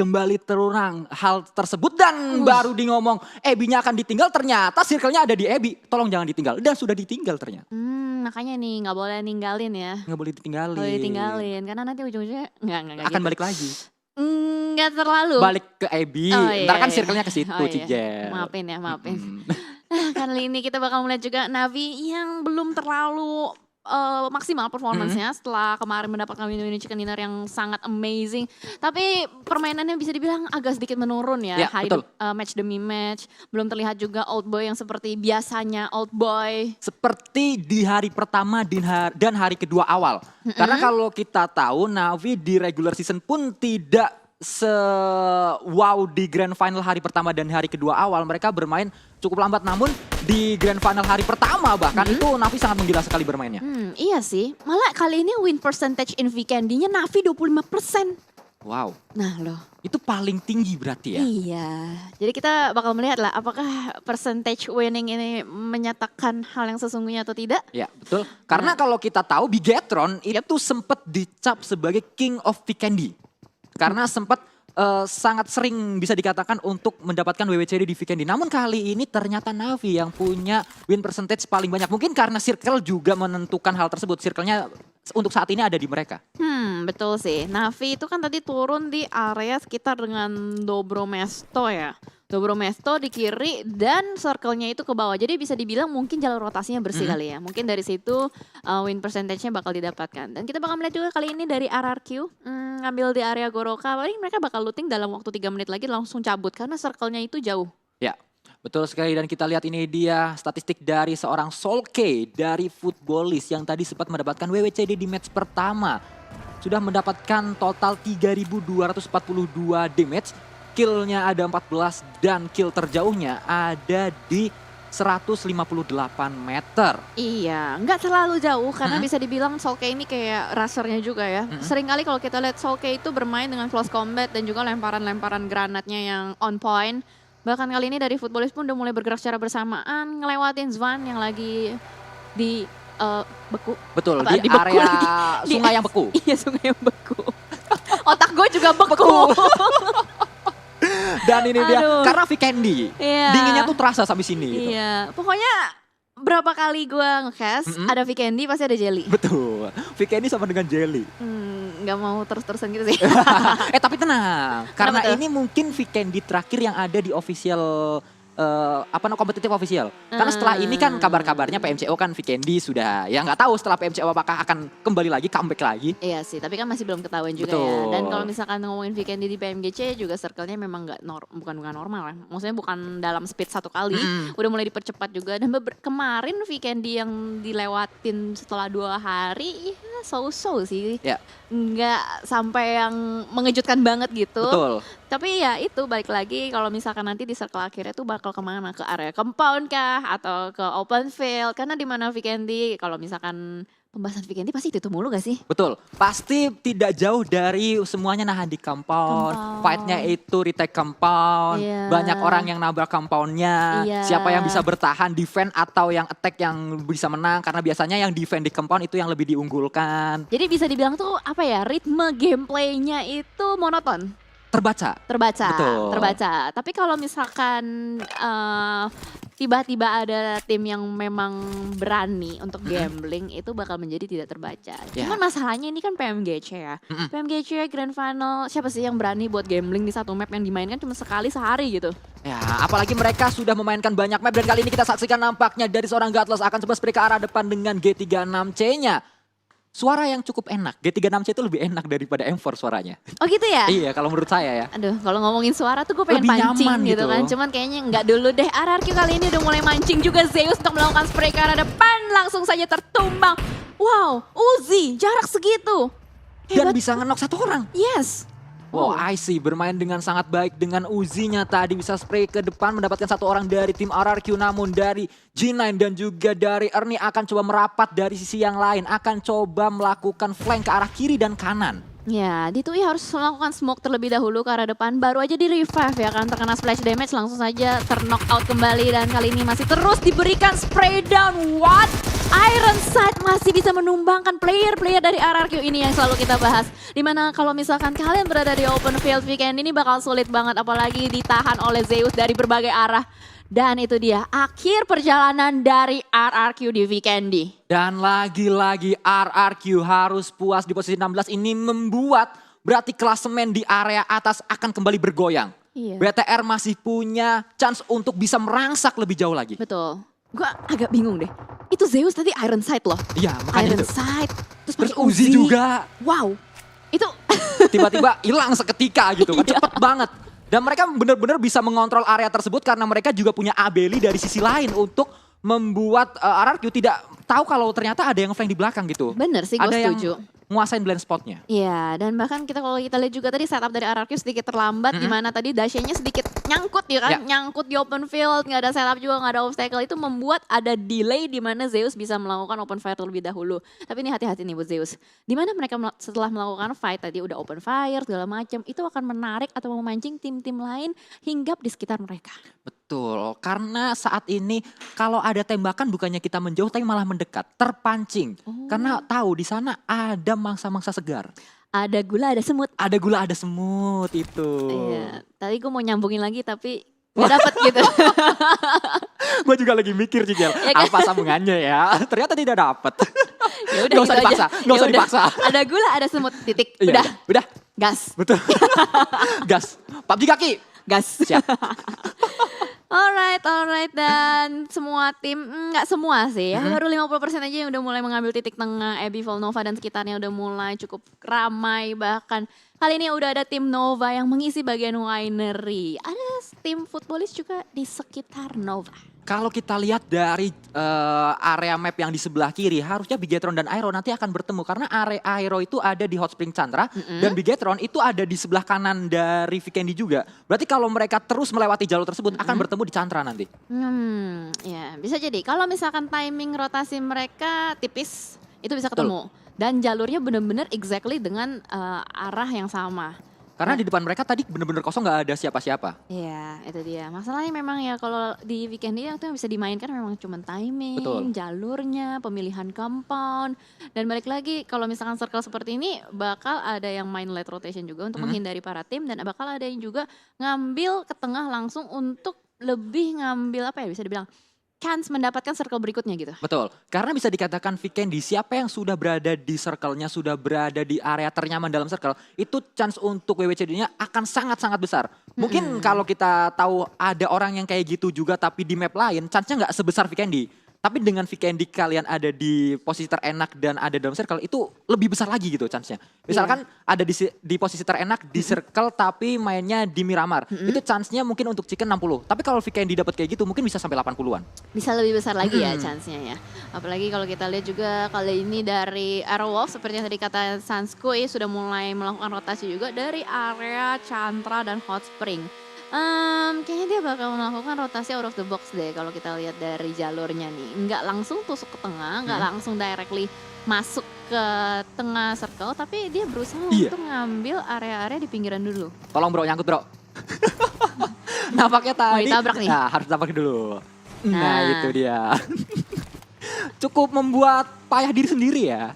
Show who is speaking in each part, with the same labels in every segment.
Speaker 1: kembali terulang hal tersebut dan baru di ngomong Abby-nya akan ditinggal, ternyata circle-nya ada di Abby. Tolong jangan ditinggal, dan sudah ditinggal ternyata.
Speaker 2: Makanya nih nggak boleh ninggalin ya.
Speaker 1: Nggak boleh ditinggalin.
Speaker 2: Nggak boleh ditinggalin, karena nanti ujung-ujungnya nggak
Speaker 1: Akan
Speaker 2: gitu.
Speaker 1: balik lagi.
Speaker 2: Nggak terlalu.
Speaker 1: Balik ke Abby,
Speaker 2: Oh,
Speaker 1: ntar kan
Speaker 2: iya.
Speaker 1: circle-nya ke situ,
Speaker 2: Oh, iya.
Speaker 1: Cijel.
Speaker 2: Maafin ya, maafin. Kali ini kita bakal melihat juga Navi yang belum terlalu maksimal performance-nya setelah kemarin mendapatkan win-win chicken dinner yang sangat amazing. Tapi permainannya bisa dibilang agak sedikit menurun ya.
Speaker 1: Ya, betul.
Speaker 2: Match demi match. Belum terlihat juga Old Boy yang seperti biasanya Old Boy.
Speaker 1: Seperti di hari pertama dan hari kedua awal. Karena kalau kita tahu Navi di regular season pun tidak wow di grand final hari pertama dan hari kedua awal. Mereka bermain cukup lambat, namun di grand final hari pertama bahkan itu Navi sangat menggila sekali bermainnya.
Speaker 2: Iya sih, malah kali ini win percentage in Vikendi-nya Navi 25%.
Speaker 1: Wow,
Speaker 2: Nah loh.
Speaker 1: itu paling tinggi berarti ya.
Speaker 2: Iya, jadi kita bakal melihat lah apakah percentage winning ini menyatakan hal yang sesungguhnya atau tidak.
Speaker 1: Ya betul, karena kalau kita tahu Bigetron itu sempat dicap sebagai King of Vikendi. Karena sempat sangat sering bisa dikatakan untuk mendapatkan WWCD di Vikendi. Namun kali ini ternyata Navi yang punya win percentage paling banyak. Mungkin karena circle juga menentukan hal tersebut. Circle-nya untuk saat ini ada di mereka.
Speaker 2: Betul sih. Navi itu kan tadi turun di area sekitar dengan Dobromesto ya. Dobromesto di kiri dan circle-nya itu ke bawah. Jadi bisa dibilang mungkin jalur rotasinya bersih kali ya. Mungkin dari situ win percentage-nya bakal didapatkan. Dan kita bakal melihat juga kali ini dari RRQ. Ngambil di area Goroka. Paling mereka bakal looting dalam waktu 3 menit lagi langsung cabut. Karena circle-nya itu jauh.
Speaker 1: Ya, betul sekali. Dan kita lihat ini dia statistik dari seorang Solke dari Footballist yang tadi sempat mendapatkan WWCD di match pertama. Sudah mendapatkan total 3.242 damage. Kill-nya ada 14 dan kill terjauhnya ada di 158 meter.
Speaker 2: Iya, nggak terlalu jauh karena bisa dibilang Solke ini kayak rasernya juga ya. Seringkali kalau kita lihat Solke itu bermain dengan close combat dan juga lemparan-lemparan granatnya yang on point. Bahkan kali ini dari Footballist pun udah mulai bergerak secara bersamaan, ngelewatin Zwan yang lagi di beku.
Speaker 1: Betul,
Speaker 2: Apa,
Speaker 1: di
Speaker 2: beku
Speaker 1: area
Speaker 2: lagi?
Speaker 1: sungai yang beku.
Speaker 2: Iya, sungai yang beku. Otak gue juga beku.
Speaker 1: Dan ini dia,
Speaker 2: Aduh.
Speaker 1: karena Vikendi,
Speaker 2: Iya.
Speaker 1: dinginnya tuh terasa sampai sini. Gitu.
Speaker 2: Iya, pokoknya berapa kali gue nge-cast, ada Vikendi pasti ada Jelly.
Speaker 1: Betul, Vikendi sama dengan Jelly.
Speaker 2: Nggak mau terus-terusan gitu sih.
Speaker 1: Tapi tenang, karena
Speaker 2: tuh?
Speaker 1: ini mungkin Vikendi terakhir yang ada di official kompetitif official. Karena setelah ini kan kabar-kabarnya PMCO kan Vikendi sudah, ya nggak tahu setelah PMCO apakah akan kembali lagi, comeback lagi.
Speaker 2: Iya sih, tapi kan masih belum ketahuan juga ya.
Speaker 1: Betul.
Speaker 2: Dan kalau misalkan ngomongin Vikendi di PMGC juga circle-nya memang bukan normal ya. Maksudnya bukan dalam speed satu kali, udah mulai dipercepat juga. Dan kemarin Vikendi yang dilewatin setelah 2 hari, ya so-so sih.
Speaker 1: Ya,
Speaker 2: Nggak sampai yang mengejutkan banget gitu.
Speaker 1: betul.
Speaker 2: Tapi ya itu balik lagi kalau misalkan nanti di circle akhirnya tuh bakal kemana? Ke area compound kah? Atau ke open field? Karena di mana Vikendi, kalau misalkan pembahasan Vikendi pasti itu mulu gak sih?
Speaker 1: Betul, pasti tidak jauh dari semuanya nahan di compound. Fight-nya itu retake compound,
Speaker 2: Iya.
Speaker 1: banyak orang yang nabrak compound-nya.
Speaker 2: Iya.
Speaker 1: Siapa yang bisa bertahan, defend atau yang attack yang bisa menang. Karena biasanya yang defend di compound itu yang lebih diunggulkan.
Speaker 2: Jadi bisa dibilang tuh apa ya, ritme gameplaynya itu monoton.
Speaker 1: Terbaca. Betul.
Speaker 2: Terbaca. Tapi kalau misalkan tiba-tiba ada tim yang memang berani untuk gambling, itu bakal menjadi tidak terbaca.
Speaker 1: Ya.
Speaker 2: Cuman masalahnya ini kan PMGC ya. PMGC Grand Final, siapa sih yang berani buat gambling di satu map yang dimainkan cuma sekali sehari gitu.
Speaker 1: Ya, apalagi mereka sudah memainkan banyak map dan kali ini kita saksikan nampaknya dari seorang Godless akan coba spray ke arah depan dengan G36C-nya. Suara yang cukup enak, G36C itu lebih enak daripada M4 suaranya.
Speaker 2: Oh gitu ya?
Speaker 1: Iya, kalau menurut saya ya.
Speaker 2: Aduh, kalau ngomongin suara tuh gue pengen
Speaker 1: Lebih
Speaker 2: pancing
Speaker 1: nyaman
Speaker 2: gitu
Speaker 1: gitu.
Speaker 2: kan. Cuman kayaknya nggak dulu deh. RRQ kali ini udah mulai mancing juga Zeus untuk melakukan spray ke arah depan. Langsung saja tertumbang. Wow, Uzi jarak segitu.
Speaker 1: Dan bisa ngenok satu orang.
Speaker 2: Yes.
Speaker 1: Wow, Icy bermain dengan sangat baik dengan Uzinya tadi bisa spray ke depan mendapatkan satu orang dari tim RRQ, namun dari G9 dan juga dari Ernie akan coba merapat dari sisi yang lain, akan coba melakukan flank ke arah kiri dan kanan.
Speaker 2: Ya, Ditui harus melakukan smoke terlebih dahulu ke arah depan. Baru aja di revive ya kan, terkena splash damage langsung saja terknock out kembali. Dan kali ini masih terus diberikan spray down. What? Ironside masih bisa menumbangkan player-player dari RRQ ini yang selalu kita bahas. Dimana kalau misalkan kalian berada di open field weekend ini bakal sulit banget. Apalagi ditahan oleh Zeus dari berbagai arah. Dan itu dia akhir perjalanan dari RRQ di Vikendi.
Speaker 1: Dan lagi-lagi RRQ harus puas di posisi 16 ini membuat berarti klasemen di area atas akan kembali bergoyang.
Speaker 2: Iya.
Speaker 1: BTR masih punya chance untuk bisa merangsak lebih jauh lagi.
Speaker 2: Betul. Gue agak bingung deh. Itu Zeus tadi Ironside loh.
Speaker 1: Iya makanya itu.
Speaker 2: Ironside. Terus
Speaker 1: Terus
Speaker 2: pakai
Speaker 1: Uzi juga.
Speaker 2: Wow. Itu
Speaker 1: Tiba-tiba hilang seketika gitu kan.
Speaker 2: Iya.
Speaker 1: Cepet banget. Dan mereka benar-benar bisa mengontrol area tersebut karena mereka juga punya Abeli dari sisi lain untuk membuat RRQ tidak tahu kalau ternyata ada yang flank di belakang gitu.
Speaker 2: bener sih, gue
Speaker 1: Ada yang
Speaker 2: setuju.
Speaker 1: nguasain blind spotnya.
Speaker 2: Iya, dan bahkan kalau kita lihat juga tadi setup dari RRQ sedikit terlambat, di mana tadi dashnya sedikit nyangkut ya kan, nyangkut di open field, nggak ada setup juga, nggak ada obstacle, itu membuat ada delay di mana Zeus bisa melakukan open fire terlebih dahulu. Tapi ini hati-hati nih buat Zeus, di mana mereka setelah melakukan fight tadi udah open fire segala macam, itu akan menarik atau memancing tim-tim lain hinggap di sekitar mereka.
Speaker 1: Betul, karena saat ini kalau ada tembakan bukannya kita menjauh tapi malah mendekat, terpancing. Karena tahu di sana ada mangsa-mangsa segar.
Speaker 2: Ada gula, ada semut.
Speaker 1: Ada gula, ada semut itu.
Speaker 2: Iya, tadi gue mau nyambungin lagi tapi nggak dapet gitu.
Speaker 1: Gue juga lagi mikir Cicil,
Speaker 2: Ya kan?
Speaker 1: apa sambungannya ya? Ternyata tidak dapet.
Speaker 2: Ya udah
Speaker 1: Nggak usah
Speaker 2: gitu
Speaker 1: dipaksa,
Speaker 2: aja.
Speaker 1: nggak usah
Speaker 2: Ya udah.
Speaker 1: dipaksa.
Speaker 2: Ada gula, ada semut, titik.
Speaker 1: Iya, udah,
Speaker 2: Gas,
Speaker 1: betul. Gas, PUBG kaki.
Speaker 2: gas.
Speaker 1: Siap.
Speaker 2: Alright, dan semua tim, nggak semua sih ya, baru 50% aja yang udah mulai mengambil titik tengah. Abby, Volnova dan sekitarnya udah mulai cukup ramai, bahkan kali ini udah ada tim Nova yang mengisi bagian winery. Ada tim Footballist juga di sekitar Nova.
Speaker 1: Kalau kita lihat dari area map yang di sebelah kiri, harusnya Bigetron dan Aero nanti akan bertemu. Karena area Aero itu ada di Hot Spring Chandra dan Bigetron itu ada di sebelah kanan dari Vikendi juga. Berarti kalau mereka terus melewati jalur tersebut akan bertemu di Chandra nanti.
Speaker 2: Ya bisa jadi. Kalau misalkan timing rotasi mereka tipis, itu bisa ketemu. Dan jalurnya benar-benar exactly dengan arah yang sama.
Speaker 1: Karena di depan mereka tadi bener-bener kosong, nggak ada siapa-siapa.
Speaker 2: Iya, itu dia. Masalahnya memang ya kalau di weekend ini yang bisa dimainkan memang cuma timing,
Speaker 1: Betul.
Speaker 2: jalurnya, pemilihan compound. Dan balik lagi kalau misalkan circle seperti ini bakal ada yang main late rotation juga untuk menghindari para tim. Dan bakal ada yang juga ngambil ke tengah langsung untuk lebih ngambil apa ya bisa dibilang chance mendapatkan circle berikutnya gitu.
Speaker 1: Betul, karena bisa dikatakan Vikendi siapa yang sudah berada di circle-nya, sudah berada di area ternyaman dalam circle, itu chance untuk WWCD-nya akan sangat-sangat besar. Mungkin kalau kita tahu ada orang yang kayak gitu juga tapi di map lain, chance-nya nggak sebesar Vikendi. Tapi dengan Vikendi kalian ada di posisi terenak dan ada dalam circle, itu lebih besar lagi gitu chance-nya. Misalkan ada di posisi terenak di circle tapi mainnya di Miramar. Itu chance-nya mungkin untuk Chicken 60. Tapi kalau Vikendi dapat kayak gitu mungkin bisa sampai 80-an.
Speaker 2: Bisa lebih besar lagi ya chance-nya ya. Apalagi kalau kita lihat juga kali ini dari Aerowolf seperti yang tadi kata Sanskui sudah mulai melakukan rotasi juga dari area Chandra dan Hot Spring. Kayaknya dia bakal melakukan rotasi out of the box deh kalau kita lihat dari jalurnya nih. Nggak langsung tusuk ke tengah, nggak langsung directly masuk ke tengah circle, tapi dia berusaha untuk ngambil area-area di pinggiran dulu.
Speaker 1: Tolong bro, nyangkut bro. Nampaknya tadi.
Speaker 2: ditabrak nih.
Speaker 1: Nah, harus tabrak dulu. Nah,
Speaker 2: Nah.
Speaker 1: itu dia. Cukup membuat payah diri sendiri ya.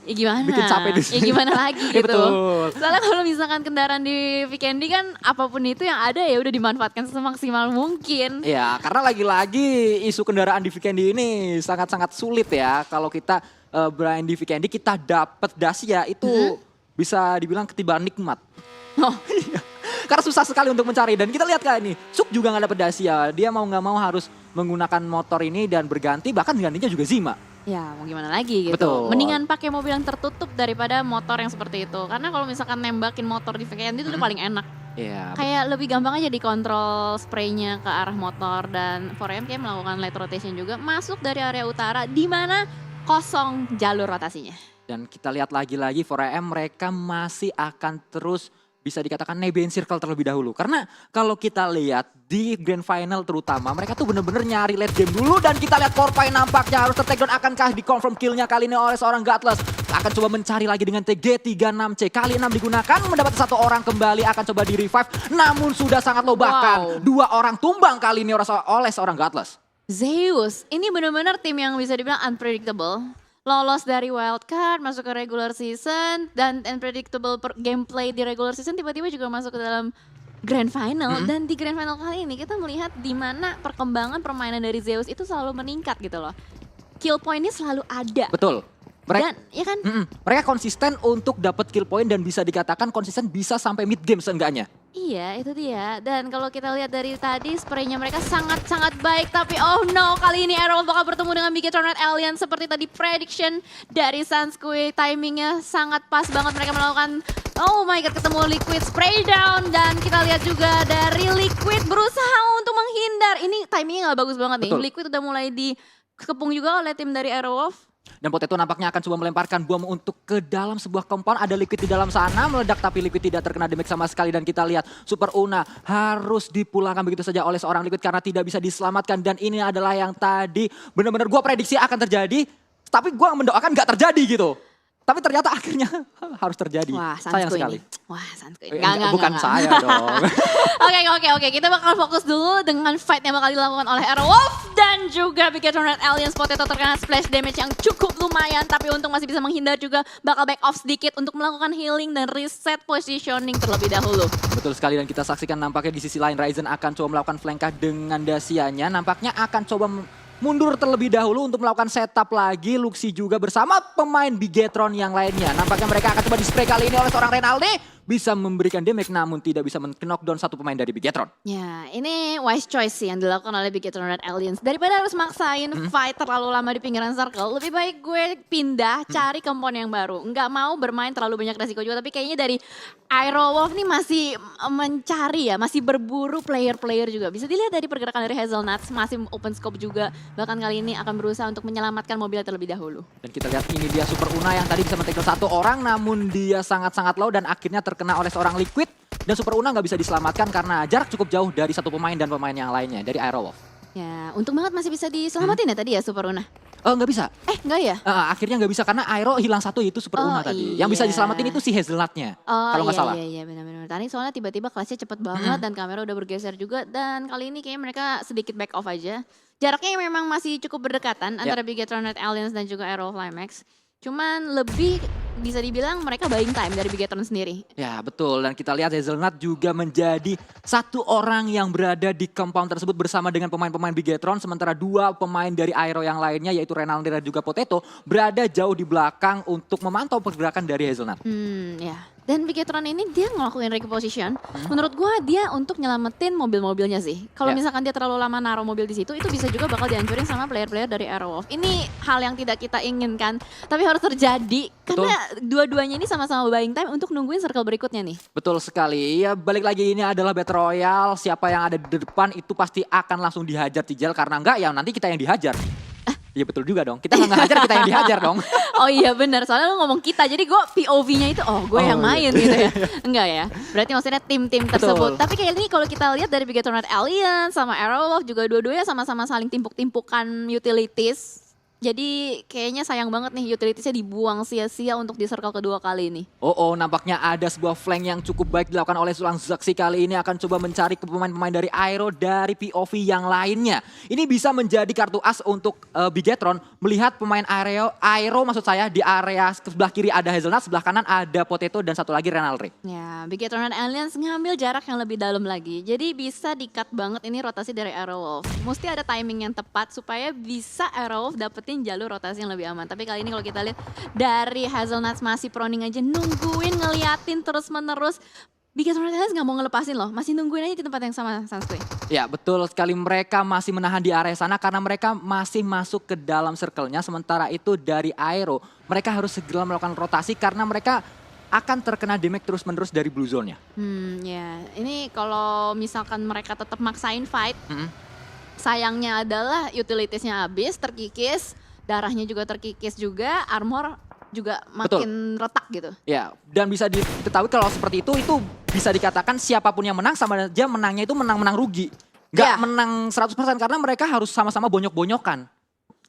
Speaker 2: Ya gimana?
Speaker 1: Bikin capek diri
Speaker 2: Ya
Speaker 1: sendiri.
Speaker 2: gimana lagi
Speaker 1: Ya,
Speaker 2: gitu.
Speaker 1: betul.
Speaker 2: Soalnya kalau misalkan kendaraan di Vikendi kan apapun itu yang ada ya udah dimanfaatkan semaksimal mungkin.
Speaker 1: Ya, karena lagi-lagi isu kendaraan di Vikendi ini sangat-sangat sulit ya. Kalau kita bermain di Vikendi, kita dapat Dacia itu bisa dibilang ketiban nikmat.
Speaker 2: Oh,
Speaker 1: Karena susah sekali untuk mencari. Dan kita lihat kali ini, Suk juga nggak dapet Dacia. Dia mau nggak mau harus menggunakan motor ini dan berganti, bahkan gantinya juga Zima.
Speaker 2: ya mau gimana lagi gitu.
Speaker 1: Betul.
Speaker 2: Mendingan pakai mobil yang tertutup daripada motor yang seperti itu. Karena kalau misalkan nembakin motor di Vikendi itu udah paling enak.
Speaker 1: Iya.
Speaker 2: Kayak lebih gampang aja dikontrol spraynya ke arah motor. Dan 4M kayak melakukan light rotation juga. Masuk dari area utara di mana kosong jalur rotasinya.
Speaker 1: Dan kita lihat lagi-lagi 4AM mereka masih akan terus bisa dikatakan nebein circle terlebih dahulu. Karena kalau kita lihat di grand final terutama mereka tuh bener-bener nyari late game dulu. Dan kita lihat Corpay nampaknya harus ter-take down. Akankah di-confirm killnya kali ini oleh seorang Godless. Akan coba mencari lagi dengan TG36C. Kali 6 digunakan mendapat satu orang kembali akan coba di-revive. Namun sudah sangat low bahkan.
Speaker 2: Wow.
Speaker 1: 2 orang tumbang kali ini oleh seorang Godless.
Speaker 2: Zeus, ini benar-benar tim yang bisa dibilang unpredictable. Lolos dari wild card, masuk ke regular season, dan unpredictable gameplay di regular season tiba-tiba juga masuk ke dalam grand final. Dan di grand final kali ini kita melihat di mana perkembangan permainan dari Zeus itu selalu meningkat gitu loh. Kill point-nya selalu ada.
Speaker 1: Betul. Mereka,
Speaker 2: Dan ya kan?
Speaker 1: mereka konsisten untuk dapat kill point dan bisa dikatakan konsisten bisa sampai mid game seenggaknya.
Speaker 2: Iya, itu dia. Dan kalau kita lihat dari tadi, spraynya mereka sangat-sangat baik. Tapi oh no, kali ini Arrow bakal bertemu dengan Bigetron Red Alien. Seperti tadi prediction dari Sunsquid. Timingnya sangat pas banget mereka melakukan, oh my god, ketemu Liquid spray down. Dan kita lihat juga dari Liquid berusaha untuk menghindar. Ini timingnya gak bagus banget nih.
Speaker 1: Betul.
Speaker 2: Liquid udah mulai dikepung juga oleh tim dari Aerowolf.
Speaker 1: Dan Potato nampaknya akan coba melemparkan bom untuk ke dalam sebuah compound. Ada Liquid di dalam sana, meledak tapi Liquid tidak terkena damage sama sekali. Dan kita lihat Super Una harus dipulangkan begitu saja oleh seorang Liquid karena tidak bisa diselamatkan. Dan ini adalah yang tadi benar-benar gue prediksi akan terjadi. Tapi gue mendoakan gak terjadi gitu. Tapi ternyata akhirnya harus terjadi.
Speaker 2: Wah,
Speaker 1: sayang sekali.
Speaker 2: Wah, Sunsquid.
Speaker 1: Bukan saya dong.
Speaker 2: Oke. Kita bakal fokus dulu dengan fight yang bakal dilakukan oleh Aerowolf dan juga Bigetron Red Aliens. Potato terkena splash damage yang cukup lumayan, tapi untung masih bisa menghindar juga. Bakal back off sedikit untuk melakukan healing dan reset positioning terlebih dahulu.
Speaker 1: Betul sekali dan kita saksikan nampaknya di sisi lain Ryzen akan coba melakukan flankah dengan Dasianya. Nampaknya akan coba mundur terlebih dahulu untuk melakukan setup lagi. Luxi juga bersama pemain Bigetron yang lainnya. Nampaknya mereka akan coba di-spray kali ini oleh seorang Renaldi. Bisa memberikan damage namun tidak bisa men-knockdown satu pemain dari Bigetron.
Speaker 2: Ya, ini wise choice sih yang dilakukan oleh Bigetron Red Aliens. Daripada harus maksain fight terlalu lama di pinggiran circle, lebih baik gue pindah cari compound yang baru. Nggak mau bermain terlalu banyak resiko juga, tapi kayaknya dari Aerowolf nih masih mencari ya, masih berburu player-player juga. Bisa dilihat dari pergerakan dari Hazelnuts, masih open scope juga. Bahkan kali ini akan berusaha untuk menyelamatkan mobilnya terlebih dahulu.
Speaker 1: Dan kita lihat ini dia Super Una yang tadi bisa men-tackle satu orang, namun dia sangat-sangat low dan akhirnya terkena oleh seorang Liquid. Dan Super Una nggak bisa diselamatkan karena jarak cukup jauh dari satu pemain dan pemain yang lainnya, dari Aerowolf.
Speaker 2: Ya, untung banget masih bisa diselamatin ya tadi ya Super Una.
Speaker 1: Nggak bisa.
Speaker 2: Nggak ya?
Speaker 1: Akhirnya nggak bisa karena Aero hilang satu itu Super Una tadi. Yang bisa
Speaker 2: iya.
Speaker 1: diselamatin itu si Hazelnutnya. Kalau nggak salah.
Speaker 2: Iya benar-benar. Tadi soalnya tiba-tiba kelasnya cepet banget dan kamera udah bergeser juga. Dan kali ini kayaknya mereka sedikit back off aja. Jaraknya memang masih cukup berdekatan antara Bigetron Red Aliens dan juga Aero Climax. Cuman lebih bisa dibilang mereka buying time dari Bigetron sendiri.
Speaker 1: Ya betul, dan kita lihat Hazelnut juga menjadi satu orang yang berada di compound tersebut bersama dengan pemain-pemain Bigetron. Sementara dua pemain dari Aero yang lainnya yaitu Renaldi dan juga Potato berada jauh di belakang untuk memantau pergerakan dari Hazelnut.
Speaker 2: Ya. Dan Bigetron ini dia ngelakuin reposition. Menurut gua dia untuk nyelamatin mobil-mobilnya sih. Kalau misalkan dia terlalu lama naruh mobil di situ, itu bisa juga bakal dihancurin sama player-player dari Aerowolf. Ini hal yang tidak kita inginkan, tapi harus terjadi karena dua-duanya ini sama-sama buying time untuk nungguin circle berikutnya nih.
Speaker 1: Betul sekali. Ya balik lagi ini adalah Battle Royale. Siapa yang ada di depan itu pasti akan langsung dihajar Tijal karena enggak ya nanti kita yang dihajar. Iya betul juga dong. Kita nggak ngehajar, kita yang dihajar dong.
Speaker 2: Oh iya benar, soalnya lu ngomong kita, jadi gue POV-nya itu gue yang main gitu ya. Enggak ya, berarti maksudnya tim-tim tersebut. Tapi kayak ini kalau kita lihat dari Bigetron Red Alien sama Aerowolf juga dua-duanya sama-sama saling timpuk-timpukan utilities. Jadi kayaknya sayang banget nih utilitiesnya dibuang sia-sia untuk di circle kedua kali ini.
Speaker 1: Nampaknya ada sebuah flank yang cukup baik dilakukan oleh Sulang Zaxi kali ini akan coba mencari ke pemain-pemain dari Aero dari POV yang lainnya. Ini bisa menjadi kartu as untuk Bigetron melihat pemain Aero maksud saya di area sebelah kiri ada Hazelnut, sebelah kanan ada Potato dan satu lagi Renaldi.
Speaker 2: Ya, Bigetron Aliens ngambil jarak yang lebih dalam lagi. Jadi bisa di-cut banget ini rotasi dari Aerowolf. Mesti ada timing yang tepat supaya bisa Aerowolf dapetin jalur rotasi yang lebih aman. Tapi kali ini kalau kita lihat dari Hazelnuts masih proning aja nungguin, ngeliatin terus-menerus. Bigetron Aliens nggak mau ngelepasin loh, masih nungguin aja di tempat yang sama Sunsquid.
Speaker 1: Ya betul sekali, mereka masih menahan di area sana karena mereka masih masuk ke dalam circle-nya. Sementara itu dari Aero, mereka harus segera melakukan rotasi karena mereka akan terkena damage terus-menerus dari blue zone-nya.
Speaker 2: Ya, ini kalau misalkan mereka tetap maksain fight, sayangnya adalah utilitiesnya habis, terkikis, darahnya juga terkikis juga, armor juga makin retak gitu.
Speaker 1: Ya, dan bisa diketahui kalau seperti itu bisa dikatakan siapapun yang menang sama aja menangnya itu menang-menang rugi. Nggak menang 100% karena mereka harus sama-sama bonyok-bonyokan.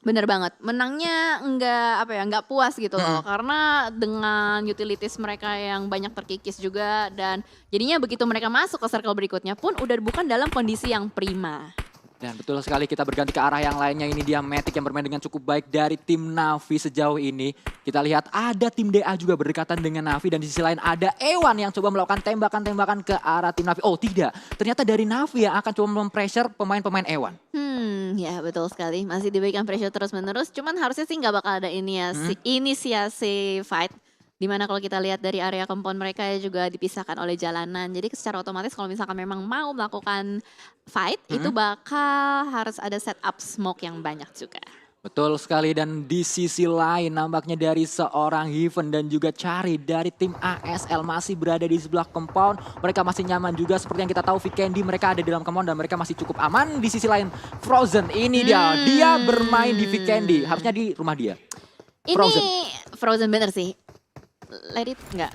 Speaker 2: Bener banget, menangnya nggak puas gitu loh, karena dengan utilities mereka yang banyak terkikis juga dan jadinya begitu mereka masuk ke circle berikutnya pun udah bukan dalam kondisi yang prima.
Speaker 1: Dan betul sekali kita berganti ke arah yang lainnya. Ini dia Matic yang bermain dengan cukup baik dari tim Navi sejauh ini. Kita lihat ada tim DA juga berdekatan dengan Navi. Dan di sisi lain ada Ewan yang coba melakukan tembakan-tembakan ke arah tim Navi. Oh tidak, ternyata dari Navi yang akan coba mempressure pemain-pemain Ewan.
Speaker 2: Ya betul sekali. Masih diberikan pressure terus-menerus. Cuman harusnya sih nggak bakal ada inisiasi fight. Dimana kalau kita lihat dari area compound mereka juga dipisahkan oleh jalanan. Jadi secara otomatis kalau misalkan memang mau melakukan fight, itu bakal harus ada setup smoke yang banyak juga.
Speaker 1: Betul sekali, dan di sisi lain nampaknya dari seorang Heaven dan juga Cari dari tim ASL masih berada di sebelah compound. Mereka masih nyaman juga seperti yang kita tahu Vikendi mereka ada di dalam compound dan mereka masih cukup aman. Di sisi lain Frozen ini dia bermain di Vikendi, harusnya di rumah dia. Frozen.
Speaker 2: Ini Frozen bener sih. Let it enggak.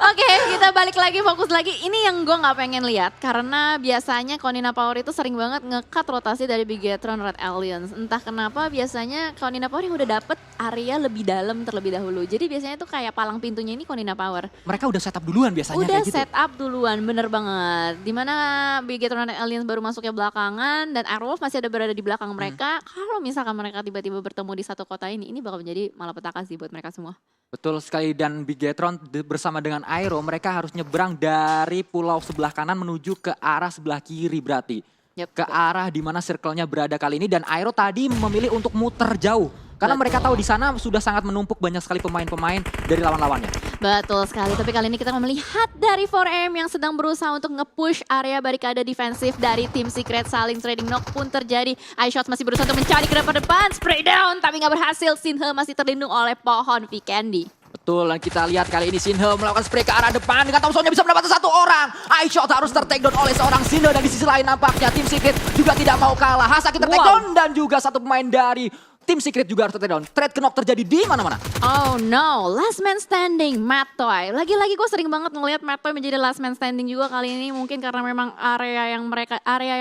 Speaker 2: Oke, kita balik lagi, fokus lagi. Ini yang gue nggak pengen lihat karena biasanya Konina Power itu sering banget nge-cut rotasi dari Bigetron Red Alliance. Entah kenapa biasanya Konina Power yang udah dapet area lebih dalam terlebih dahulu. Jadi biasanya tuh kayak palang pintunya ini Konina Power.
Speaker 1: Mereka udah setup duluan biasanya
Speaker 2: udah
Speaker 1: kayak gitu.
Speaker 2: Setup duluan, bener banget. Dimana Bigetron Red Alliance baru masuknya belakangan dan Airwolf masih ada berada di belakang mereka. Kalau misalkan mereka tiba-tiba bertemu di satu kota ini bakal menjadi malapetaka sih buat mereka semua.
Speaker 1: Betul sekali, dan Bigetron bersama dengan Aero mereka harus nyebrang dari pulau sebelah kanan menuju ke arah sebelah kiri berarti. Ke arah di mana circle-nya berada kali ini, dan Aero tadi memilih untuk muter jauh. Karena mereka tahu di sana sudah sangat menumpuk banyak sekali pemain-pemain dari lawan-lawannya.
Speaker 2: Betul sekali, tapi kali ini kita melihat dari 4AM yang sedang berusaha untuk nge-push area barikade defensif dari tim Secret. Saling trading knock pun terjadi. iShots masih berusaha untuk mencari ke depan, spray down tapi nggak berhasil. Sinhe masih terlindung oleh pohon Vikendi.
Speaker 1: Betul, dan kita lihat kali ini Sinhe melakukan spray ke arah depan dengan Thompsonnya bisa mendapatkan satu orang. iShot harus ter-takedown oleh seorang Sinhe, dan di sisi lain nampaknya tim Secret juga tidak mau kalah. Hasaki ter-takedown dan juga satu pemain dari tim Secret juga harus ter-takedown. Trade knock terjadi di mana-mana.
Speaker 2: Oh no, last man standing, Mattoy. Lagi-lagi gue sering banget ngelihat Mattoy menjadi last man standing juga kali ini. Mungkin karena memang area yang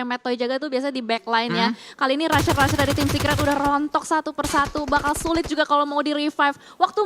Speaker 2: Mattoy jaga tuh biasa di backline ya. Kali ini rusher-rusher dari tim Secret udah rontok satu persatu. Bakal sulit juga kalau mau di revive. Waktu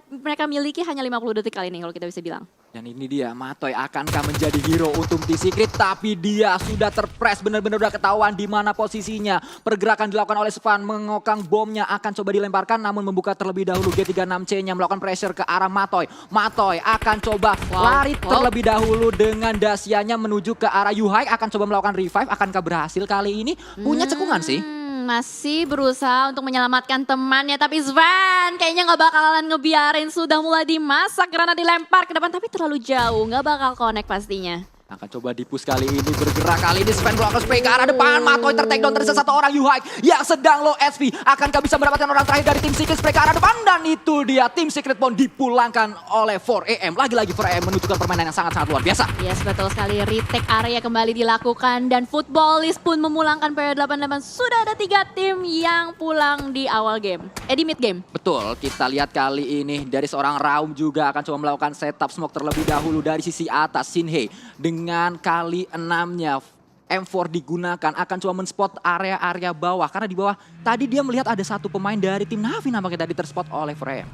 Speaker 2: mereka miliki hanya 50 detik kali ini kalau kita bisa bilang.
Speaker 1: Dan ini dia, Mattoy akankah menjadi hero untuk tim Secret, tapi dia sudah terpress, benar-benar udah ketahuan di mana posisinya. Pergerakan dilakukan oleh Svan, mengokang bomnya akan coba dilemparkan, namun membuka terlebih dahulu G36C-nya melakukan pressure ke arah Mattoy. Mattoy akan coba lari terlebih dahulu dengan dasianya menuju ke arah Yuhai, akan coba melakukan revive, akankah berhasil kali ini? Punya cekungan sih.
Speaker 2: Masih berusaha untuk menyelamatkan temannya, tapi Svan kayaknya nggak bakalan ngebiarin, sudah mulai dimasak, granat dilempar ke depan tapi terlalu jauh, nggak bakal connect pastinya.
Speaker 1: Akan coba dipus kali ini, bergerak kali ini Sven melakukan spray ke arah depan. Mattoy ter-takedown tersisa satu orang. Yuhai yang sedang low SP. Akankah bisa mendapatkan orang terakhir dari tim Secret, spray ke arah depan. Dan itu dia, tim Secret pun dipulangkan oleh 4AM. Lagi-lagi 4AM menunjukkan permainan yang sangat-sangat luar biasa.
Speaker 2: Yes, betul sekali. Retake area kembali dilakukan dan Footballist pun memulangkan PW88. Sudah ada 3 tim yang pulang di awal game. Di mid game.
Speaker 1: Betul, kita lihat kali ini dari seorang Raum juga akan coba melakukan setup smoke terlebih dahulu dari sisi atas. Sinhe dengan kali 6-nya M4 digunakan akan coba men-spot area-area bawah. Karena di bawah tadi dia melihat ada satu pemain dari tim Navi nampaknya tadi terspot oleh 4AM.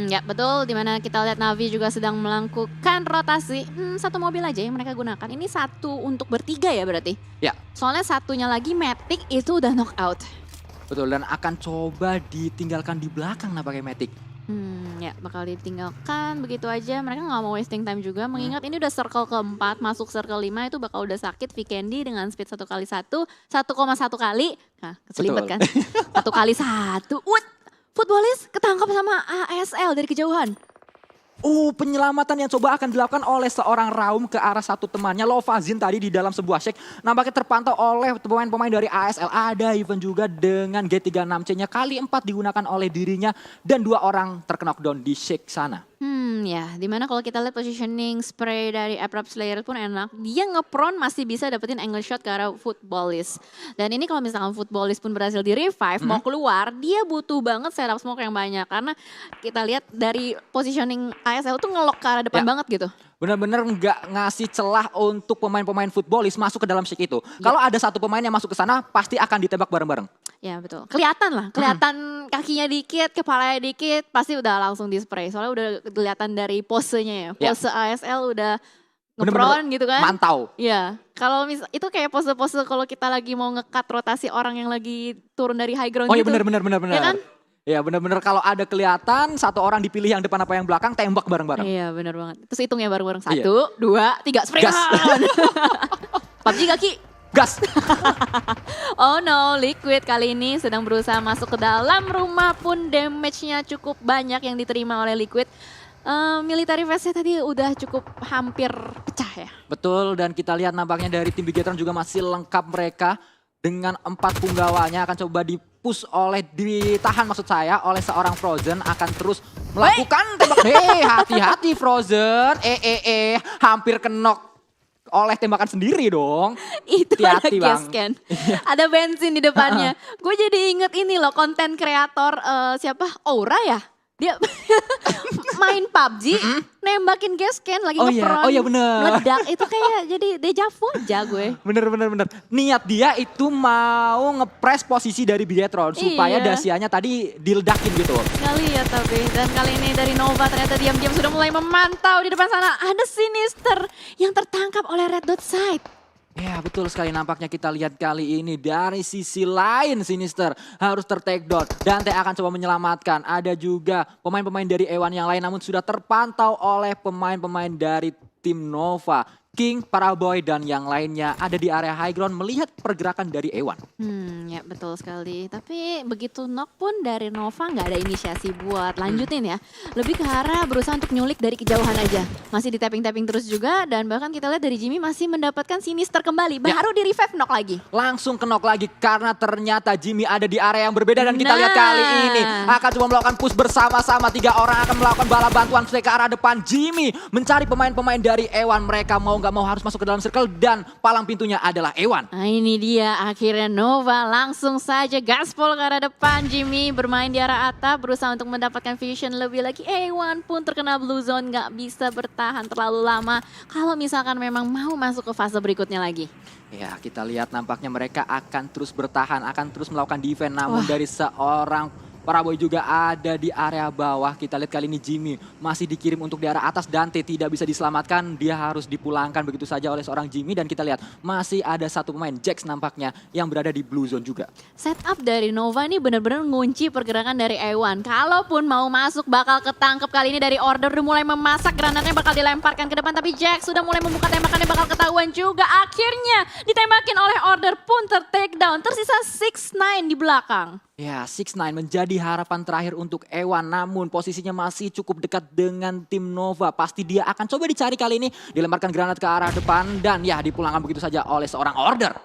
Speaker 2: Ya betul, dimana kita lihat Navi juga sedang melakukan rotasi. Satu mobil aja yang mereka gunakan. Ini satu untuk bertiga ya berarti?
Speaker 1: Ya.
Speaker 2: Soalnya satunya lagi Matic itu udah knock out.
Speaker 1: Betul, dan akan coba ditinggalkan di belakang nampaknya Matic.
Speaker 2: Ya bakal ditinggalkan begitu aja. Mereka nggak mau wasting time juga. Mengingat ini udah circle keempat, masuk circle 5 itu bakal udah sakit. Vikendi dengan speed 1 kali 1, 1,1 kali. Nah, keselipet kan? 1 kali 1. Footballist ketangkap sama ASL dari kejauhan.
Speaker 1: Penyelamatan yang coba akan dilakukan oleh seorang Raum ke arah satu temannya. Lovazin tadi di dalam sebuah shake. Nampaknya terpantau oleh pemain-pemain dari ASL. Ada even juga dengan G36C-nya. Kali 4 digunakan oleh dirinya. Dan 2 orang terkena knockdown di shake sana.
Speaker 2: Ya, dimana kalau kita lihat positioning spray dari Abrupt Slayer pun enak. Dia nge-prone masih bisa dapetin angle shot ke arah Footballist. Dan ini kalau misalkan Footballist pun berhasil di revive, mau keluar, dia butuh banget setup smoke yang banyak. Karena kita lihat dari positioning ASL tuh ngelok ke arah depan banget gitu.
Speaker 1: Benar-benar nggak ngasih celah untuk pemain-pemain Footballist masuk ke dalam shake itu. Kalau ada satu pemain yang masuk ke sana, pasti akan ditembak bareng-bareng.
Speaker 2: Ya betul, kelihatan lah, kelihatan kakinya dikit, kepalanya dikit, pasti udah langsung di spray. Soalnya udah kelihatan dari posenya ya, pose ASL udah ngepron gitu kan.
Speaker 1: Mantau.
Speaker 2: Iya, kalau itu kayak pose-pose kalau kita lagi mau nge-cut rotasi orang yang lagi turun dari high ground
Speaker 1: Oh iya
Speaker 2: gitu.
Speaker 1: benar.
Speaker 2: Ya kan?
Speaker 1: Ya benar-benar kalau ada kelihatan satu orang dipilih yang depan apa yang belakang tembak bareng-bareng.
Speaker 2: Iya benar banget. Terus hitungnya bareng-bareng.
Speaker 1: Iya.
Speaker 2: 1, 2, 3, spray
Speaker 1: Gas.
Speaker 2: on. PUBG gak Ki?
Speaker 1: Gas.
Speaker 2: Oh no, Liquid kali ini sedang berusaha masuk ke dalam rumah pun damage-nya cukup banyak yang diterima oleh Liquid. Military vest-nya tadi udah cukup hampir pecah ya.
Speaker 1: Betul, dan kita lihat nampaknya dari tim Bigetron juga masih lengkap mereka. Dengan 4 punggawanya akan coba ditahan maksud saya oleh seorang Frozen, akan terus melakukan tembak. Hati-hati Frozen, hampir kenok oleh tembakan sendiri dong.
Speaker 2: Itu
Speaker 1: Hati-hati,
Speaker 2: ada gas
Speaker 1: Bang.
Speaker 2: can. Ada bensin di depannya. Gue jadi inget ini loh, konten kreator siapa? Aura ya? Dia main PUBG, nembakin gas can lagi
Speaker 1: Oh
Speaker 2: ngepron,
Speaker 1: iya bener.
Speaker 2: meledak. Itu kayak jadi deja vu aja gue.
Speaker 1: Bener. Niat dia itu mau ngepres posisi dari Bigetron supaya
Speaker 2: Iya.
Speaker 1: dasianya tadi diledakin gitu.
Speaker 2: Nggak lihat tapi. Dan kali ini dari Nova ternyata diam-diam sudah mulai memantau di depan sana. Ada Sinister yang tertangkap oleh Red Dot Side.
Speaker 1: Ya betul sekali, nampaknya kita lihat kali ini dari sisi lain Sinister harus ter-take down. Dante akan coba menyelamatkan. Ada juga pemain-pemain dari Ewan yang lain namun sudah terpantau oleh pemain-pemain dari tim Nova. King, Paraboy, dan yang lainnya ada di area high ground melihat pergerakan dari Ewan.
Speaker 2: Ya betul sekali. Tapi begitu knock pun dari Nova nggak ada inisiasi buat lanjutin ya. Lebih ke arah berusaha untuk nyulik dari kejauhan aja. Masih di tapping-tapping terus juga dan bahkan kita lihat dari Jimmy masih mendapatkan Sinister kembali. Baru di revive knock lagi.
Speaker 1: Langsung ke knock lagi karena ternyata Jimmy ada di area yang berbeda dan kita lihat kali ini akan coba melakukan push bersama-sama. 3 orang akan melakukan bala bantuan ke arah depan. Jimmy mencari pemain-pemain dari Ewan. Mereka mau nggak mau harus masuk ke dalam circle dan palang pintunya adalah Ewan.
Speaker 2: Nah ini dia akhirnya Nova langsung saja gaspol ke arah depan. Jimmy bermain di arah atap berusaha untuk mendapatkan vision lebih lagi. Ewan pun terkena blue zone, nggak bisa bertahan terlalu lama kalau misalkan memang mau masuk ke fase berikutnya lagi.
Speaker 1: Ya kita lihat nampaknya mereka akan terus bertahan, akan terus melakukan defense. Namun dari seorang Paraboy juga ada di area bawah. Kita lihat kali ini Jimmy masih dikirim untuk di arah atas. Dante tidak bisa diselamatkan. Dia harus dipulangkan begitu saja oleh seorang Jimmy. Dan kita lihat masih ada satu pemain, Jax nampaknya, yang berada di blue zone juga.
Speaker 2: Setup dari Nova ini benar-benar ngunci pergerakan dari Ewan. Kalaupun mau masuk bakal ketangkep kali ini dari Order. Udah mulai memasak, granatnya bakal dilemparkan ke depan. Tapi Jax sudah mulai membuka tembakannya, bakal ketahuan juga. Akhirnya ditembakin oleh Order pun ter-take down. Tersisa 6ix9ine di belakang.
Speaker 1: Ya, 6ix9ine menjadi harapan terakhir untuk Ewan. Namun posisinya masih cukup dekat dengan tim Nova. Pasti dia akan coba dicari kali ini. Dilemparkan granat ke arah depan dan ya dipulangkan begitu saja oleh seorang Order.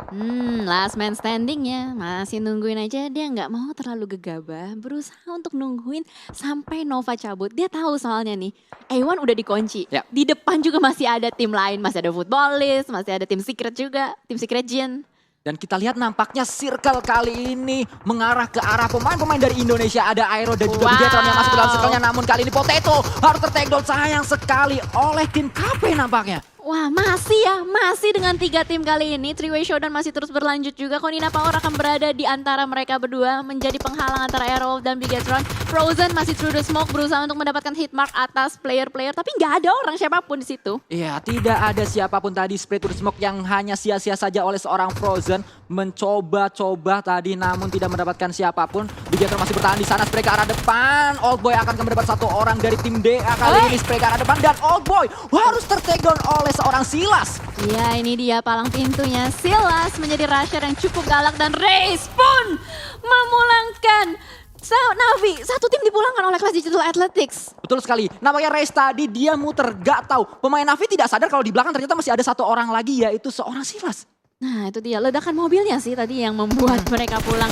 Speaker 2: Last man standing ya. Masih nungguin aja, dia nggak mau terlalu gegabah. Berusaha untuk nungguin sampai Nova cabut. Dia tahu soalnya nih, Ewan udah dikunci.
Speaker 1: Ya.
Speaker 2: Di depan juga masih ada tim lain. Masih ada Footballist, masih ada tim Secret juga. Tim Secret Gen.
Speaker 1: Dan kita lihat nampaknya circle kali ini mengarah ke arah pemain-pemain dari Indonesia. Ada Aero dan juga Bigetron yang masuk ke dalam circle-nya. Namun kali ini Potato harus ter-take down sayang sekali oleh tim KP nampaknya.
Speaker 2: Wah masih dengan 3 tim kali ini. Three-way showdown masih terus berlanjut juga. Konina Power akan berada di antara mereka berdua. Menjadi penghalang antara Aerowolf dan Bigetron. Frozen masih through the smoke berusaha untuk mendapatkan hit mark atas player-player. Tapi nggak ada orang siapapun di situ.
Speaker 1: Iya, tidak ada siapapun tadi. Spray to the smoke yang hanya sia-sia saja oleh seorang Frozen. Mencoba-coba tadi namun tidak mendapatkan siapapun. Bigetron masih bertahan di sana. Spray ke arah depan. Oldboy akan mendapat satu orang dari tim DA kali ini. Spray ke arah depan dan Oldboy harus ter-take down oleh seorang Silas.
Speaker 2: Ya ini dia palang pintunya. Silas menjadi rusher yang cukup galak dan Raze pun memulangkan Navi. Satu tim dipulangkan oleh kelas Digital Athletics.
Speaker 1: Betul sekali. Namanya Raze tadi dia muter gak tahu. Pemain Navi tidak sadar kalau di belakang ternyata masih ada satu orang lagi yaitu seorang Silas.
Speaker 2: Nah itu dia ledakan mobilnya sih tadi yang membuat mereka pulang.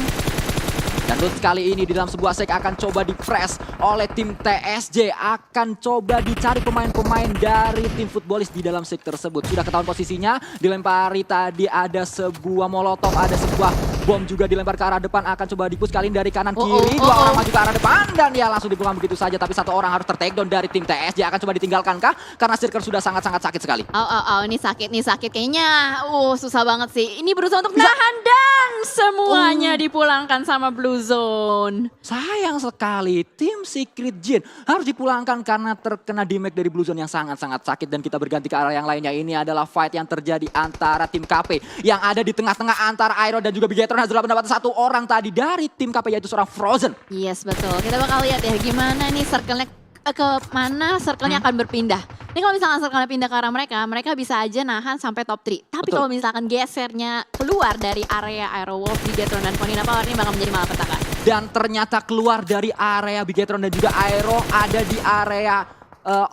Speaker 1: Dan Lutz kali ini di dalam sebuah sek akan coba di-press oleh tim TSJ. Akan coba dicari pemain-pemain dari tim Footballist di dalam sek tersebut. Sudah ketahuan posisinya, dilempari tadi ada sebuah molotov, ada sebuah bom juga dilempar ke arah depan. Akan coba di-push kali ini dari kanan kiri. Dua orang maju ke arah depan dan ya langsung dipulang begitu saja. Tapi satu orang harus ter-take down dari tim TSJ. Akan coba ditinggalkankah? Karena circle sudah sangat-sangat sakit sekali.
Speaker 2: Ini sakit kayaknya. Susah banget sih. Ini berusaha untuk menahan dan semuanya dipulangkan sama Blue Zone.
Speaker 1: Sayang sekali, tim Secret Jin harus dipulangkan karena terkena damage dari Blue Zone yang sangat-sangat sakit. Dan kita berganti ke arah yang lainnya. Ini adalah fight yang terjadi antara tim KP yang ada di tengah-tengah antara Aero dan juga Bigetron. Sudah mendapat satu orang tadi dari tim KP, yaitu seorang Frozen.
Speaker 2: Yes, betul. Kita bakal lihat ya gimana nih circle-nya ke mana circle-nya akan berpindah. Ini kalau misalkan circle-nya pindah ke arah mereka bisa aja nahan sampai top 3. Tapi
Speaker 1: Betul.
Speaker 2: kalau misalkan gesernya keluar dari area Aerowolf, Bigetron dan Konina Power ini bakal menjadi malapetaka.
Speaker 1: Dan ternyata keluar dari area Bigetron dan juga Aero ada di area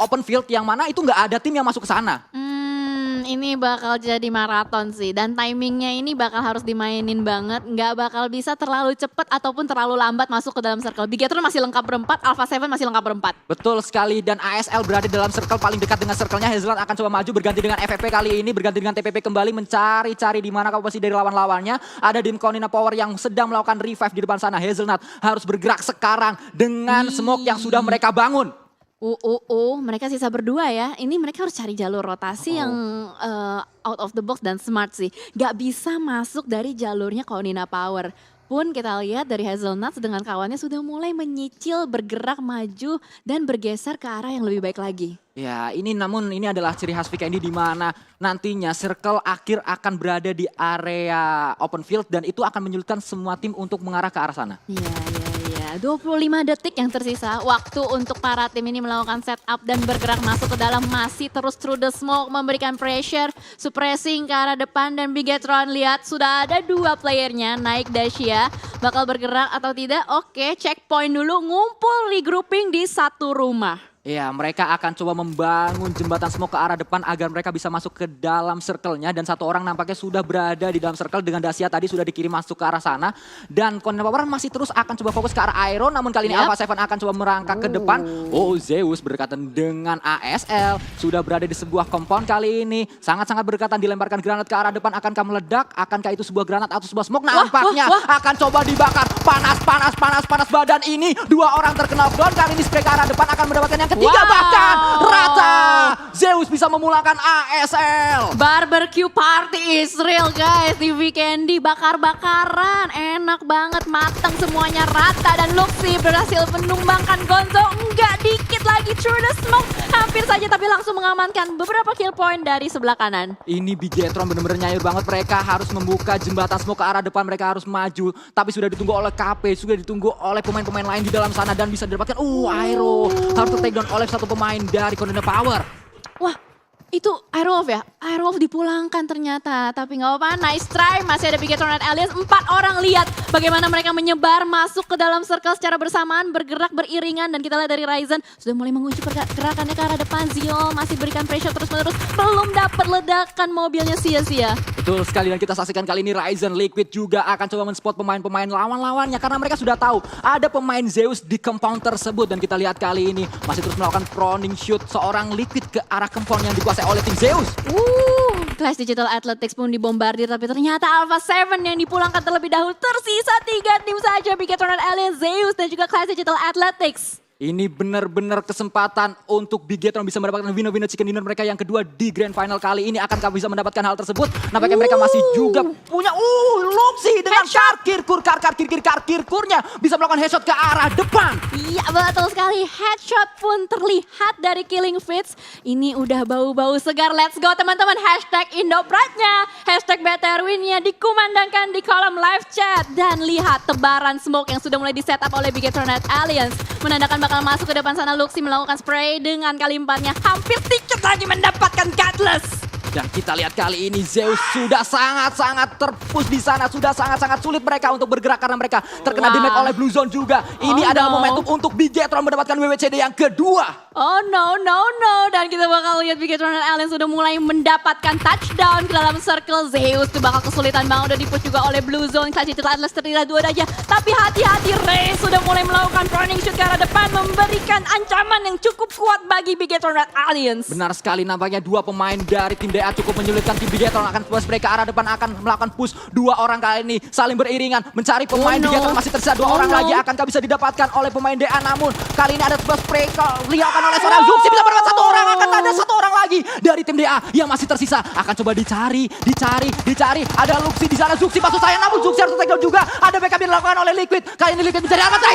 Speaker 1: open field yang mana itu nggak ada tim yang masuk ke sana.
Speaker 2: Ini bakal jadi maraton sih. Dan timingnya ini bakal harus dimainin banget. Nggak bakal bisa terlalu cepat ataupun terlalu lambat masuk ke dalam circle. Bigetron masih lengkap berempat, Alpha 7 masih lengkap berempat.
Speaker 1: Betul sekali, dan ASL berada dalam circle paling dekat dengan circle-nya. Hazelnut akan coba maju berganti dengan FFP kali ini, berganti dengan TPP kembali mencari-cari di mana komposisi dari lawan-lawannya. Ada Dim Konina Power yang sedang melakukan revive di depan sana. Hazelnut harus bergerak sekarang dengan smoke yang sudah mereka bangun.
Speaker 2: Mereka sisa berdua ya. Ini mereka harus cari jalur rotasi yang out of the box dan smart sih. Gak bisa masuk dari jalurnya Konina Power. Pun kita lihat dari Hazelnuts dengan kawannya sudah mulai menyicil, bergerak maju dan bergeser ke arah yang lebih baik lagi.
Speaker 1: Ya, namun ini adalah ciri khas VKND di mana nantinya circle akhir akan berada di area open field dan itu akan menyulitkan semua tim untuk mengarah ke arah sana.
Speaker 2: Iya. 25 detik yang tersisa. Waktu untuk para tim ini melakukan setup dan bergerak masuk ke dalam, masih terus through the smoke memberikan pressure, suppressing ke arah depan. Dan Bigetron lihat sudah ada 2 playernya naik Dacia. Bakal bergerak atau tidak? Oke, checkpoint dulu, ngumpul regrouping di satu rumah.
Speaker 1: Ya, mereka akan coba membangun jembatan smoke ke arah depan agar mereka bisa masuk ke dalam circle-nya. Dan satu orang nampaknya sudah berada di dalam circle dengan Dacia tadi sudah dikirim masuk ke arah sana. Dan Konina Power masih terus akan coba fokus ke arah Aero, namun kali ini Alpha 7 akan coba merangkak ke depan. Zeus berdekatan dengan ASL, sudah berada di sebuah compound kali ini. Sangat-sangat berdekatan, dilemparkan granat ke arah depan, akankah meledak? Akankah itu sebuah granat atau sebuah smoke? Nampaknya akan coba dibakar. Panas badan ini. 2 orang terkena knockdown, kali ini spray ke arah depan akan mendapatkan yang ketiga, bahkan rata. Zeus bisa memulangkan ASL.
Speaker 2: Barbecue party is real guys di Weekendy. Bakar-bakaran, enak banget, matang semuanya rata. Dan Luxy berhasil menumbangkan Gonzo. Enggak, dikit lagi through the smoke. Hampir saja tapi langsung mengamankan beberapa kill point dari sebelah kanan.
Speaker 1: Ini Bigetron bener-bener nyayur banget. Mereka harus membuka jembatan smoke ke arah depan. Mereka harus maju. Tapi sudah ditunggu oleh KP, sudah ditunggu oleh pemain-pemain lain di dalam sana. Dan bisa didapatkan, Aero harus take down oleh satu pemain dari Konina Power.
Speaker 2: Wah, itu Aerowolf ya? Aerowolf dipulangkan ternyata. Tapi nggak apa-apa, nice try. Masih ada Bigetron dan Alias. 4 orang, lihat bagaimana mereka menyebar masuk ke dalam circle secara bersamaan. Bergerak beriringan. Dan kita lihat dari Ryzen sudah mulai mengunci pergerakannya ke arah depan. Zio masih berikan pressure terus-menerus. Belum dapat ledakan, mobilnya sia-sia.
Speaker 1: Betul sekali, dan kita saksikan kali ini Ryzen Liquid juga akan coba men-spot pemain-pemain lawan-lawannya. Karena mereka sudah tahu ada pemain Zeus di compound tersebut. Dan kita lihat kali ini masih terus melakukan proning shoot seorang Liquid ke arah compound yang dikuasai oleh tim Zeus.
Speaker 2: Clash Digital Athletics pun dibombardir, tapi ternyata Alpha 7 yang dipulangkan terlebih dahulu. Tersisa 3 tim saja, Bigetron dan Alien, Zeus dan juga Clash Digital Athletics.
Speaker 1: Ini benar-benar kesempatan untuk Bigetron bisa mendapatkan winner chicken dinner mereka yang kedua di grand final kali ini. Akankah bisa mendapatkan hal tersebut? Nampaknya mereka masih juga punya Luxy dengan karkirkurnya bisa melakukan headshot ke arah depan.
Speaker 2: Iya, betul sekali. Headshot pun terlihat dari Killing Fits. Ini udah bau-bau segar. Let's go teman-teman. Hashtag Indopratnya, hashtag BTRWinnya dikumandangkan di kolom live chat. Dan lihat tebaran smoke yang sudah mulai di setup oleh Bigetron dan Alliance. Menandakan bakal masuk ke depan sana. Luxy melakukan spray dengan kali 4-nya. Hampir sedikit lagi mendapatkan Godless.
Speaker 1: Dan kita lihat kali ini Zeus sudah sangat-sangat terpush di sana. Sudah sangat-sangat sulit mereka untuk bergerak karena mereka terkena damage oleh Blue Zone juga. Ini adalah momentum untuk Bigetron mendapatkan WWCD yang kedua.
Speaker 2: Oh no. Dan kita bakal lihat Bigetron dan Alien sudah mulai mendapatkan touchdown ke dalam circle. Zeus tuh bakal kesulitan banget, udah dipush juga oleh Blue Zone. Clash Digital Atlas terlihat 2 aja. Tapi hati-hati, Ray sudah mulai melakukan proning shoot ke arah depan. Memberikan ancaman yang cukup kuat bagi Bigetron dan Aliens.
Speaker 1: Benar sekali, nampaknya 2 pemain dari tim DA cukup menyulitkan tim Bigetron akan push break ke arah depan, akan melakukan push. Dua orang kali ini saling beriringan mencari pemain Bigetron, masih tersisa dua orang lagi. Akankah bisa didapatkan oleh pemain DA, namun kali ini ada push break dilakukan oleh seorang Zuxi, bisa berbuat satu orang. Akan ada satu orang lagi dari tim DA yang masih tersisa, akan coba dicari. Ada Luxi di sana, Zuxi maksud saya, namun Zuxi harus take down juga. Ada backup yang dilakukan oleh Liquid. Kali ini Liquid mencari akan dan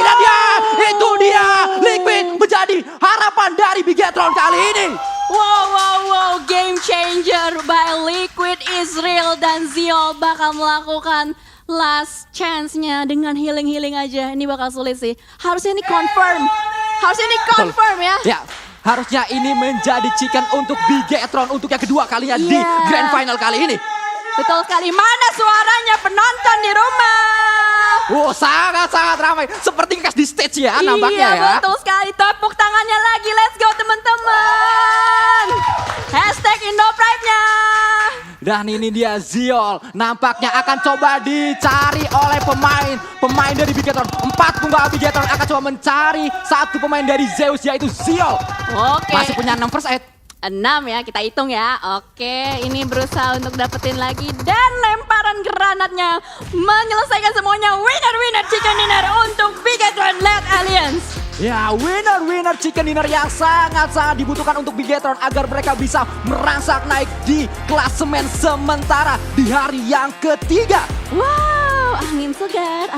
Speaker 1: itu dia Liquid menjadi harapan dari Bigetron kali ini.
Speaker 2: Wow, game changer by Liquid Israel dan Ziol bakal melakukan last chance-nya dengan healing aja. Ini bakal sulit sih. Harusnya ini confirm ya.
Speaker 1: Ya, harusnya ini menjadi chicken untuk Bigetron untuk yang kedua kalinya di Grand Final kali ini.
Speaker 2: Betul sekali. Mana suaranya penonton di rumah?
Speaker 1: Sangat ramai. Seperti kas di stage ya nampaknya ya.
Speaker 2: Iya, betul sekali. Tepuk tangannya lagi. Let's go teman-teman. Hashtag Indopride-nya.
Speaker 1: Dan ini dia Ziol. Nampaknya akan coba dicari oleh pemain dari Bigetron. 4 pembawa Bigetron akan coba mencari satu pemain dari Zeus, yaitu Ziol.
Speaker 2: Oke.
Speaker 1: Masih punya 6 first aid.
Speaker 2: 6 ya, kita hitung ya. Oke, ini berusaha untuk dapetin lagi. Dan lemparan granatnya menyelesaikan semuanya. Winner chicken dinner untuk Bigetron Led Alliance.
Speaker 1: Ya, winner chicken dinner yang sangat dibutuhkan untuk Bigetron agar mereka bisa merangsak naik di klasemen sementara di hari yang ketiga.
Speaker 2: Wow, angin segar.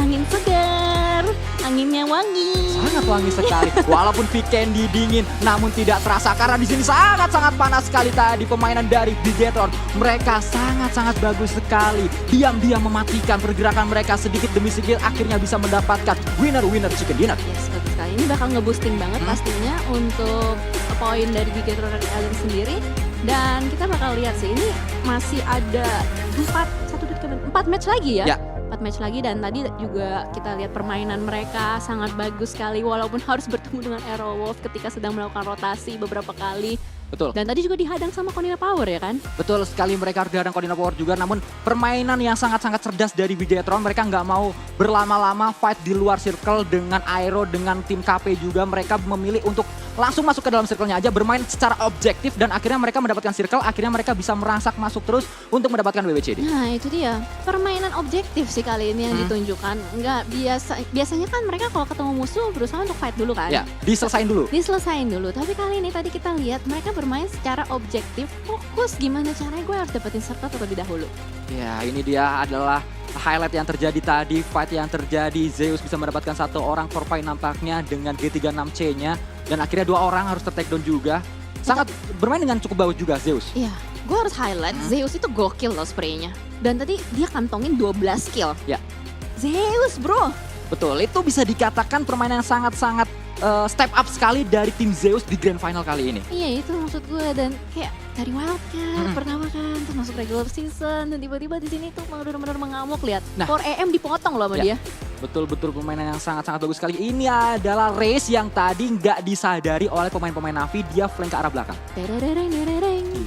Speaker 2: Anginnya wangi.
Speaker 1: Sangat wangi sekali. Walaupun weekend dingin, namun tidak terasa karena di sini sangat panas sekali tadi permainan dari Bigetron. Mereka sangat bagus sekali. Diam-diam mematikan pergerakan mereka sedikit demi sedikit, akhirnya bisa mendapatkan winner chicken dinner.
Speaker 2: Yes, bagus sekali. Ini bakal nge-boosting banget pastinya untuk poin dari Bigetron Alliance sendiri. Dan kita bakal lihat sih, ini masih ada 4 match lagi ya. 4 match lagi, dan tadi juga kita lihat permainan mereka sangat bagus sekali walaupun harus bertemu dengan Aerowolf ketika sedang melakukan rotasi beberapa kali.
Speaker 1: Betul.
Speaker 2: Dan tadi juga dihadang sama Konina Power ya kan?
Speaker 1: Betul sekali, mereka harus dihadang Konina Power juga, namun permainan yang sangat cerdas dari Bigetron. Mereka nggak mau berlama-lama fight di luar circle dengan Aero, dengan tim KP juga. Mereka memilih untuk langsung masuk ke dalam circle-nya aja, bermain secara objektif, dan akhirnya mereka mendapatkan circle, akhirnya mereka bisa merangsak masuk terus untuk mendapatkan WWCD.
Speaker 2: Nah itu dia, permainan objektif sih kali ini yang ditunjukkan. Nggak biasanya kan mereka kalau ketemu musuh berusaha untuk fight dulu kan?
Speaker 1: Ya, diselesain dulu.
Speaker 2: Tapi kali ini tadi kita lihat mereka bermain secara objektif, fokus gimana caranya gue harus dapetin circle terlebih dahulu.
Speaker 1: Ya, ini dia adalah highlight yang terjadi tadi, fight yang terjadi. Zeus bisa mendapatkan satu orang core point nampaknya dengan G36C-nya. Dan akhirnya 2 orang harus ter-take down juga. Sangat bermain dengan cukup bagus juga Zeus.
Speaker 2: Iya, gue harus highlight Zeus itu gokil loh spraynya. Dan tadi dia kantongin 12 kill.
Speaker 1: Ya.
Speaker 2: Zeus bro.
Speaker 1: Betul, itu bisa dikatakan permainan yang sangat step up sekali dari tim Zeus di Grand Final kali ini.
Speaker 2: Iya, itu maksud gue. Dan kayak dari wildcard pertama kan, terus masuk regular season, dan tiba-tiba di sini tuh benar-benar mengamuk. Lihat, core EM dipotong loh sama dia.
Speaker 1: Betul permainan yang sangat bagus sekali. Ini adalah race yang tadi nggak disadari oleh pemain-pemain Navi, dia flank ke arah belakang.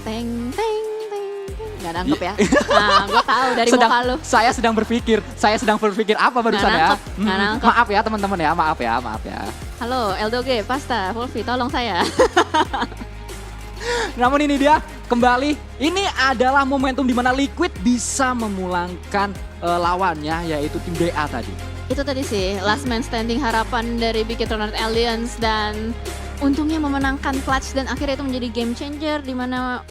Speaker 2: Teng. Gak nangkep ya? Nah, gue tahu dari muka lu.
Speaker 1: Saya sedang berpikir apa barusan ya?
Speaker 2: Nggak nangkep.
Speaker 1: Maaf ya teman-teman ya, maaf ya.
Speaker 2: Halo, Eldoge, Pasta, Wolfie, tolong saya.
Speaker 1: Namun ini dia kembali, ini adalah momentum di mana Liquid bisa memulangkan lawannya, yaitu tim DA tadi.
Speaker 2: Itu tadi sih, last man standing harapan dari Bigetron Alliance, dan untungnya memenangkan clutch, dan akhirnya itu menjadi game changer di mana